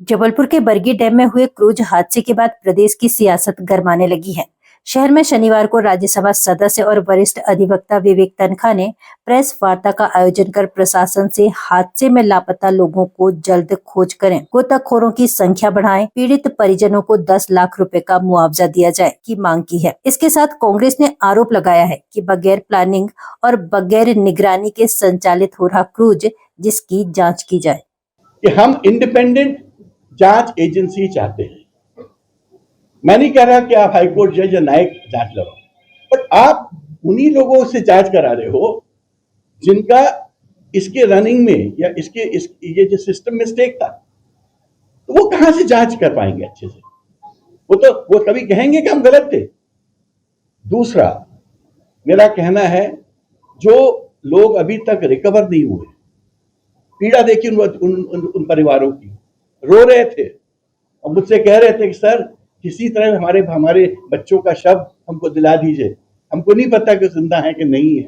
जबलपुर के बरगी डैम में हुए क्रूज हादसे के बाद प्रदेश की सियासत गरमाने लगी है। शहर में शनिवार को राज्यसभा सदस्य और वरिष्ठ अधिवक्ता विवेक तन्खा ने प्रेस वार्ता का आयोजन कर प्रशासन से हादसे में लापता लोगों को जल्द खोज करें, गोताखोरों की संख्या बढ़ाएं, पीड़ित परिजनों को 10 लाख रुपए का मुआवजा दिया जाए की मांग की है। इसके साथ कांग्रेस ने आरोप लगाया है कि बगैर प्लानिंग और बगैर निगरानी के संचालित हो रहा क्रूज जिसकी जाँच की जाए। कि हम इंडिपेंडेंट जांच एजेंसी चाहते हैं। मैं नहीं कह रहा कि आप हाईकोर्ट जज या न्यायिक जांच लगाओ, बट आप उन्हीं लोगों से जांच करा रहे हो जिनका इसके रनिंग में या ये जो सिस्टम मिस्टेक था, तो वो कहां से जांच कर पाएंगे अच्छे से? वो कभी कहेंगे कि हम गलत थे। दूसरा, मेरा कहना है जो लोग अभी तक रिकवर नहीं हुए, पीड़ा देखी उन परिवारों की, रो रहे थे और मुझसे कह रहे थे कि सर किसी तरह हमारे बच्चों का शव हमको दिला दीजिए, हमको नहीं पता कि जिंदा है कि नहीं है।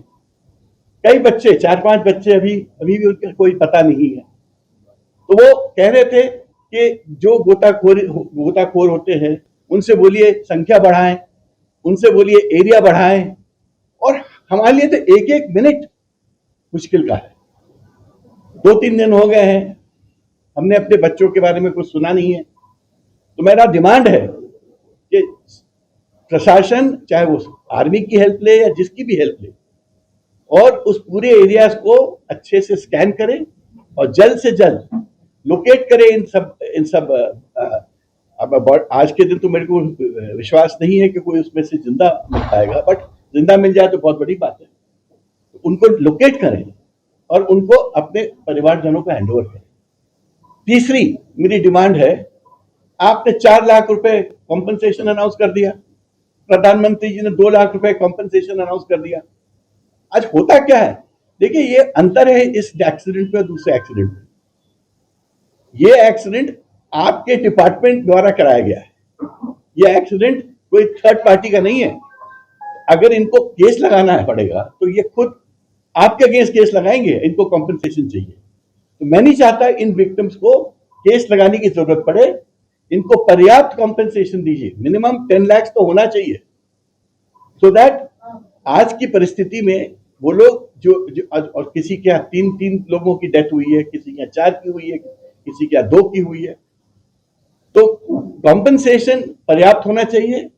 कई बच्चे, 4-5 बच्चे अभी भी उनका कोई पता नहीं है। तो वो कह रहे थे कि जो गोताखोर होते हैं उनसे बोलिए संख्या बढ़ाएं, उनसे बोलिए एरिया बढ़ाएं, और हमारे लिए तो एक मिनट मुश्किल का है। 2-3 दिन हो गए हैं, हमने अपने बच्चों के बारे में कुछ सुना नहीं है। तो मेरा डिमांड है कि प्रशासन, चाहे वो आर्मी की हेल्प ले या जिसकी भी हेल्प ले, और उस पूरे एरियाज को अच्छे से स्कैन करें और जल्द से जल्द लोकेट करें इन सब अब आज के दिन तो मेरे को विश्वास नहीं है कि कोई उसमें से जिंदा मिल पाएगा, बट जिंदा मिल जाए तो बहुत बड़ी बात है। उनको लोकेट करें और उनको अपने परिवारजनों को हैंडओवर करें। तीसरी मेरी डिमांड है, आपने 4 लाख रुपए कॉम्पनसेशन अनाउंस कर दिया, प्रधानमंत्री जी ने 2 लाख रुपए कॉम्पनसेशन अनाउंस कर दिया। आज होता क्या है, देखिए ये अंतर है इस एक्सीडेंट में और दूसरे एक्सीडेंट में। ये एक्सीडेंट आपके डिपार्टमेंट द्वारा कराया गया है, ये एक्सीडेंट कोई थर्ड पार्टी का नहीं है। अगर इनको केस लगाना पड़ेगा तो ये खुद आपके अगेंस्ट केस लगाएंगे, इनको कॉम्पनसेशन चाहिए। तो मैं नहीं चाहता इन विक्टिम्स को केस लगाने की जरूरत पड़े, इनको पर्याप्त कॉम्पनसेशन दीजिए। मिनिमम 10 लाख तो होना चाहिए, सो दैट आज की परिस्थिति में वो लोग जो और किसी के यहाँ 3 लोगों की डेथ हुई है, किसी के यहाँ 4 की हुई है, किसी के यहाँ 2 की हुई है, तो कॉम्पनसेशन पर्याप्त होना चाहिए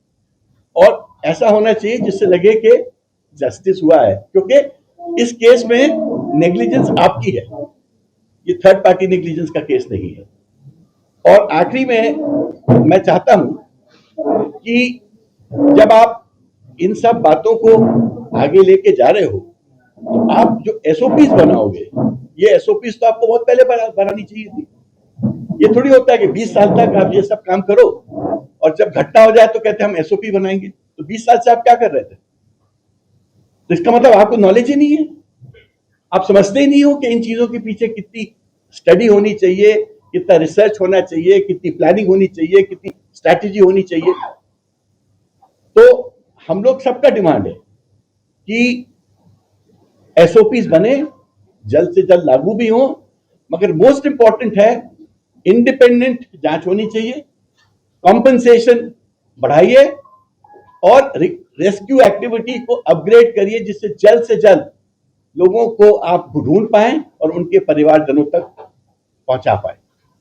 और ऐसा होना चाहिए जिससे लगे कि जस्टिस हुआ है, क्योंकि इस केस में नेग्लिजेंस आपकी है, ये थर्ड पार्टी नेग्लिजेंस का केस नहीं है। और आखिरी में मैं चाहता हूं कि जब आप इन सब बातों को आगे लेके जा रहे हो तो आप जो एसओपीज बनाओगे, ये एसओपीज तो आपको बहुत पहले बनानी चाहिए थी। ये थोड़ी होता है कि 20 साल तक आप ये सब काम करो और जब घटना हो जाए तो कहते हैं हम एसओपी बनाएंगे। तो 20 साल से आप क्या कर रहे थे? तो इसका मतलब आपको नॉलेज ही नहीं है, आप समझते ही नहीं हो कि इन चीजों के पीछे कितनी स्टडी होनी चाहिए, कितना रिसर्च होना चाहिए, कितनी प्लानिंग होनी चाहिए, कितनी स्ट्रैटेजी होनी चाहिए। तो हम लोग सबका डिमांड है कि एसओपीज बने, जल्द से जल्द लागू भी हो, मगर मोस्ट इंपॉर्टेंट है इंडिपेंडेंट जांच होनी चाहिए, कॉम्पनसेशन बढ़ाइए और रेस्क्यू एक्टिविटी को अपग्रेड करिए, जिससे जल्द से जल्द लोगों को आप ढूंढ पाएं और उनके परिवारजनों तक पहुंचा पाएं।